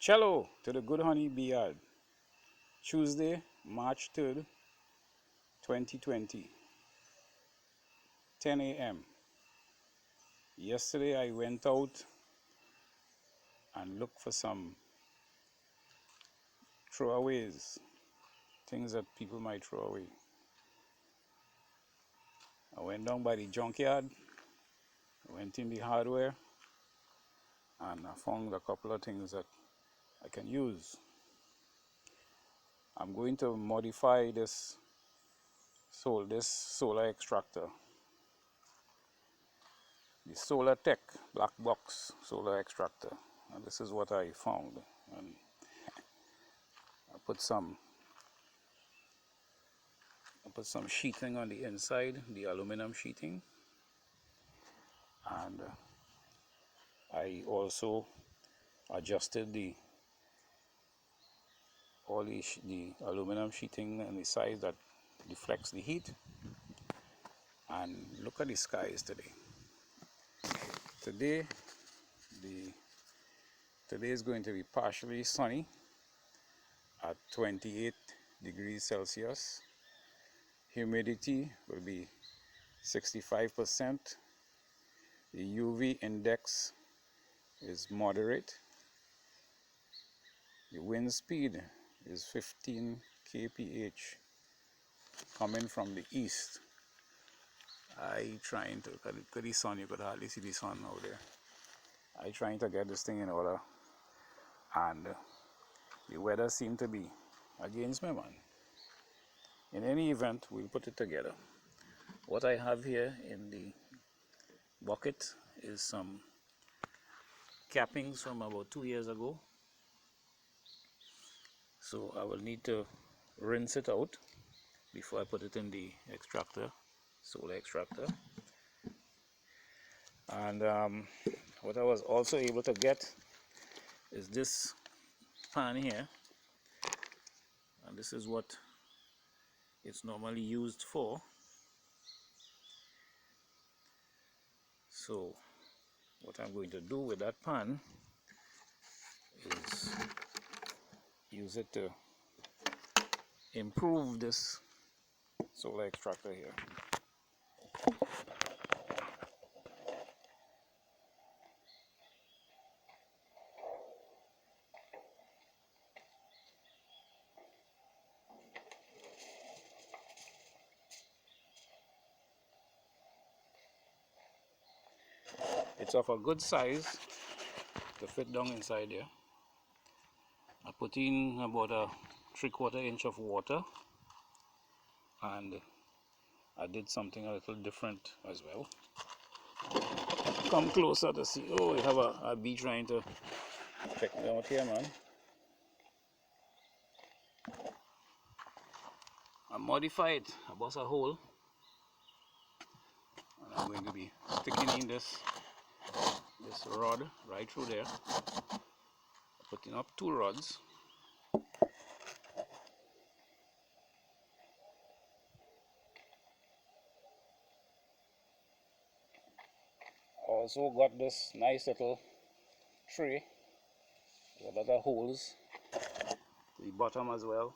Cello to the Good Honey Bee Yard, Tuesday, March 3rd, 2020, 10 a.m. Yesterday I went out and looked for some throwaways, things that people might throw away. I went down by the junkyard, I went in the hardware, and I found a couple of things that I can use. I'm going to modify this solar extractor, the Solar Tech black box solar extractor, and this is what I found. And I put some sheeting on the inside, the aluminum sheeting, and I also adjusted the aluminum sheeting on the side that deflects the heat. And look at the skies today. Today is going to be partially sunny at 28 degrees Celsius. Humidity will be 65%. The UV index is moderate. The wind speed is 15 kph coming from the east. I trying to look at the sun. You could hardly see the sun out there. I trying to get this thing in order, and the weather seemed to be against me, man. In any event, we'll put it together. What I have here in the bucket is some cappings from about 2 years ago. So I will need to rinse it out before I put it in the extractor, solar extractor. And what I was also able to get is this pan here, and this is what it's normally used for. So what I'm going to do with that pan is use it to improve this solar extractor here. It's of a good size to fit down inside there. I put in about a 3/4 inch of water, and I did something a little different as well. Come closer to see. Oh, we have a bee trying to check me out here, man. I modify it. I bust a hole, and I'm going to be sticking in this rod right through there. Putting up 2 rods. Also got this nice little tray with a lot of holes to the bottom as well,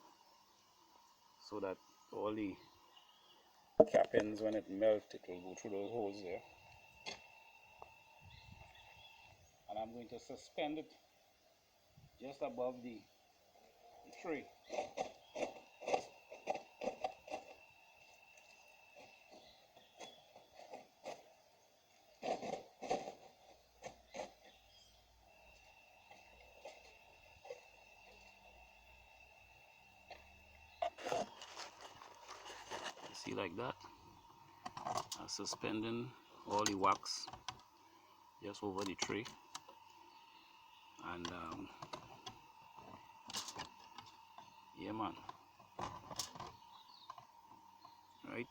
so that all the cappings, when it melts, it will go through those holes there. And I'm going to suspend it just above the tray. See, like that. I'm suspending all the wax just over the tray, and yeah, man. Right?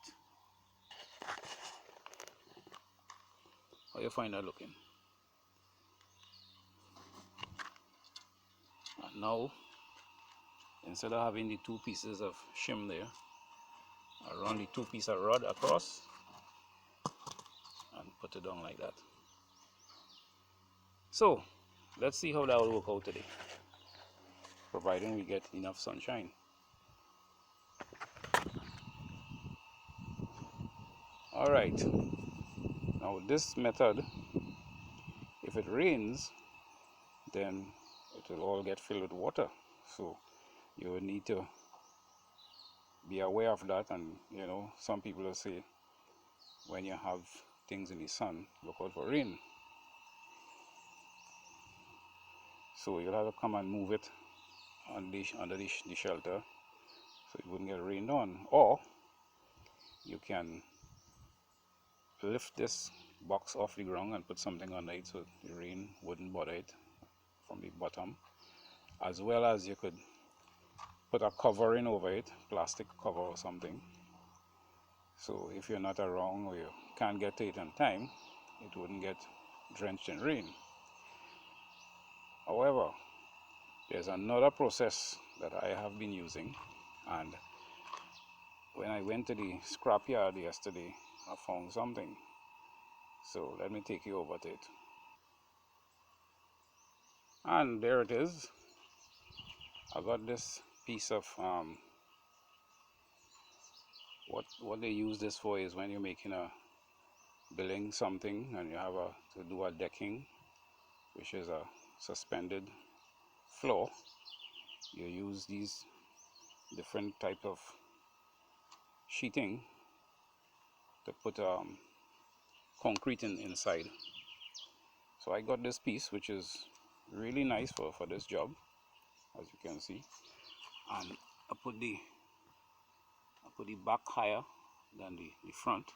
How you find that looking? And now, instead of having the 2 pieces of shim there, I run the 2 pieces of rod across and put it down like that. So let's see how that will work out today. providing we get enough sunshine. Alright, now with this method, if it rains, then it will all get filled with water. So you will need to be aware of that. And you know, some people will say when you have things in the sun, look out for rain. So you'll have to come and move it under the shelter so it wouldn't get rained on. Or you can lift this box off the ground and put something under it so the rain wouldn't bother it from the bottom. As well as you could put a covering over it, plastic cover or something. So if you're not around or you can't get to it in time, it wouldn't get drenched in rain. However, there's another process that I have been using, and when I went to the scrapyard yesterday, I found something. So let me take you over to it. And there it is. I got this piece of what they use this for is when you're making a building something and you have to do a decking, which is a suspended floor. You use these different type of sheeting to put concrete inside. So I got this piece, which is really nice for this job, as you can see. And I put the back higher than the front.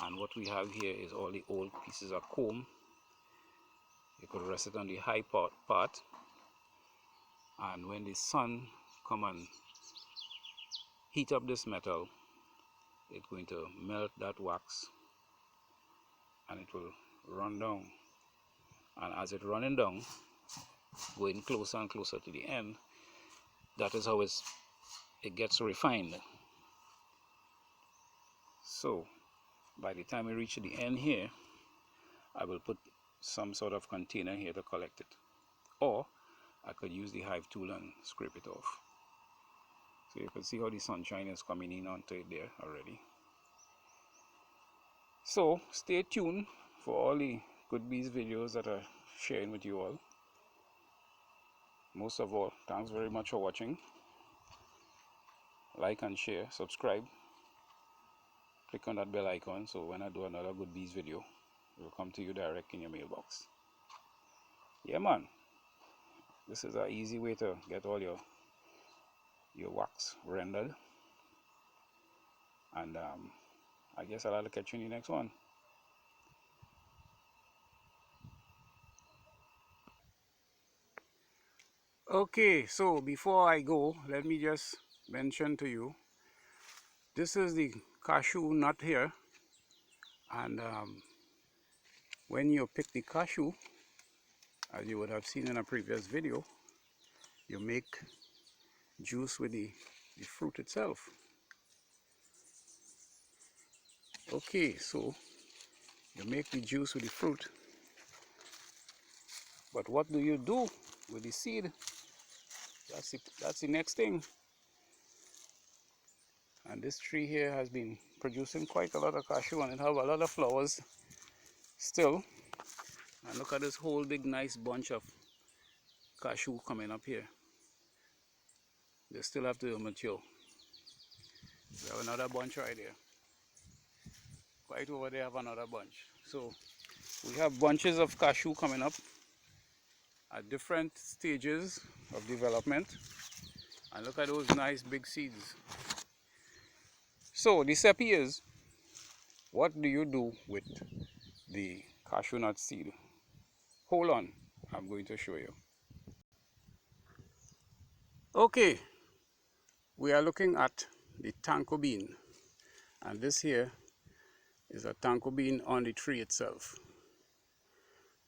And what we have here is all the old pieces of comb. You could rest it on the high part, and when the sun come and heat up this metal, it's going to melt that wax and it will run down. And as it's running down, going closer and closer to the end, that is how it gets refined. So by the time we reach the end here, I will put some sort of container here to collect it, or I could use the hive tool and scrape it off. So you can see how the sunshine is coming in onto it there already. So stay tuned for all the good bees videos that I'm sharing with you all. Most of all, thanks very much for watching. Like and share, subscribe, click on that bell icon so when I do another good bees video, it will come to you direct in your mailbox. Yeah man, this is an easy way to get all your wax rendered. And I guess I'll have to catch you in the next one. Okay, so before I go, let me just mention to you, this is the cashew nut here. And when you pick the cashew, as you would have seen in a previous video, you make juice with the fruit itself. Okay, so you make the juice with the fruit, but what do you do with the seed? That's the next thing. And this tree here has been producing quite a lot of cashew, and it have a lot of flowers still. And look at this whole big nice bunch of cashew coming up here. They still have to mature. We have another bunch right there. Right over there have another bunch. So we have bunches of cashew coming up at different stages of development. And look at those nice big seeds. So the recipe is, what do you do with the cashew nut seed? Hold on, I'm going to show you. Okay, we are looking at the tanko bean, and this here is a tanko bean on the tree itself.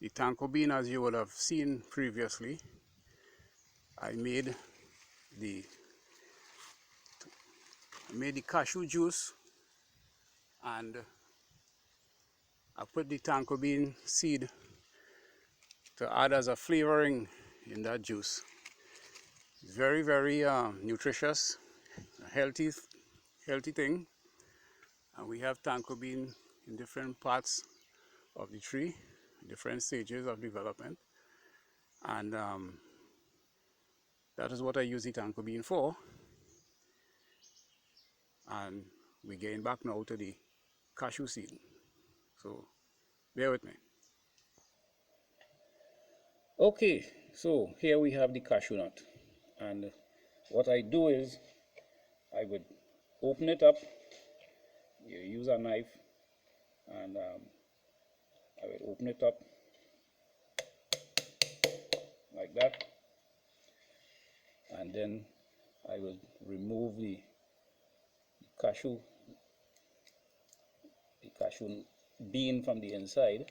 The tanko bean, as you would have seen previously, I made the cashew juice, and I put the tanko bean seed to add as a flavoring in that juice. It's very, very nutritious, healthy, healthy thing. And we have tanko bean in different parts of the tree, different stages of development. And that is what I use the tanko bean for. And we're getting back now to the cashew seed. So bear with me. Okay, so here we have the cashew nut. And what I do is I would open it up. You use a knife, and I would open it up like that, and then I will remove the cashew bean from the inside.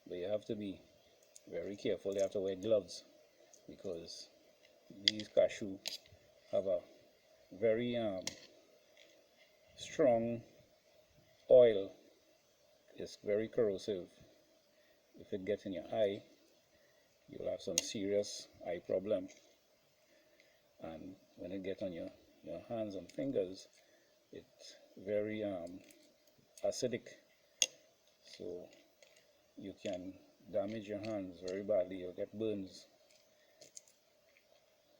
But you have to be very careful. You have to wear gloves because these cashew have a very strong oil. It's very corrosive. If it gets in your eye, you'll have some serious eye problem. And when it gets on your hands and fingers, it's very acidic, so you can damage your hands very badly. You'll get burns.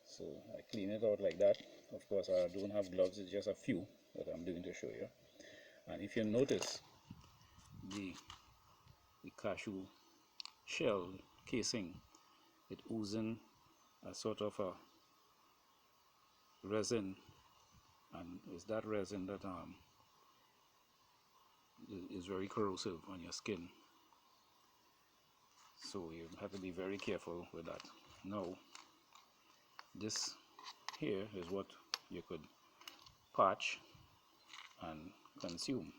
So I clean it out like that. Of course, I don't have gloves. It's just a few that I'm doing to show you. And if you notice, the cashew shell casing, it oozing a sort of a resin, and it's that resin that is very corrosive on your skin. So you have to be very careful with that. Now, this here is what you could patch and consume.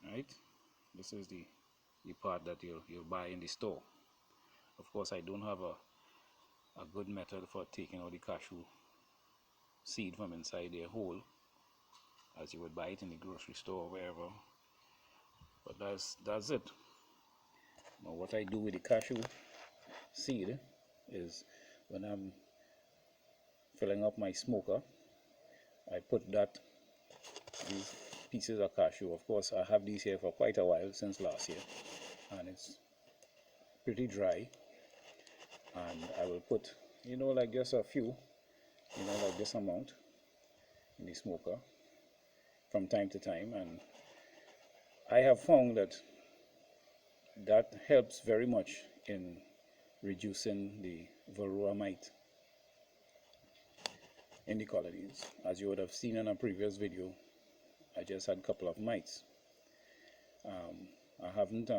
Right? This is the part that you'll buy in the store. Of course, I don't have a good method for taking out the cashew seed from inside their hole, as you would buy it in the grocery store or wherever. But that's it. Now, what I do with the cashew seed is, when I'm filling up my smoker, I put these pieces of cashew. Of course, I have these here for quite a while, since last year, and it's pretty dry. And I will put, like just a few, like this amount in the smoker from time to time. And I have found that helps very much in reducing the varroa mite in the colonies. As you would have seen in a previous video, I just had a couple of mites. I haven't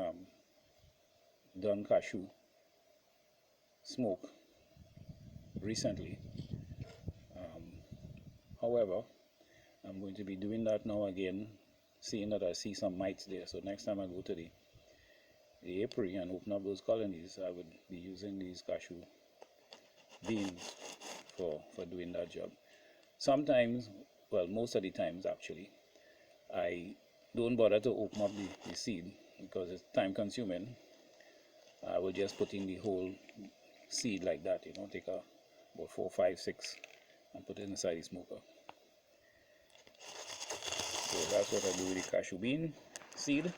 done cashew smoke recently. However, I'm going to be doing that now again, seeing that I see some mites there. So next time I go to the apiary and open up those colonies, I would be using these cashew beans for doing that job. Sometimes, well, most of the times actually, I don't bother to open up the seed because it's time consuming. I will just put in the whole seed like that, take about 4, 5, 6 and put it inside the smoker. So that's what I do with the cashew bean seed.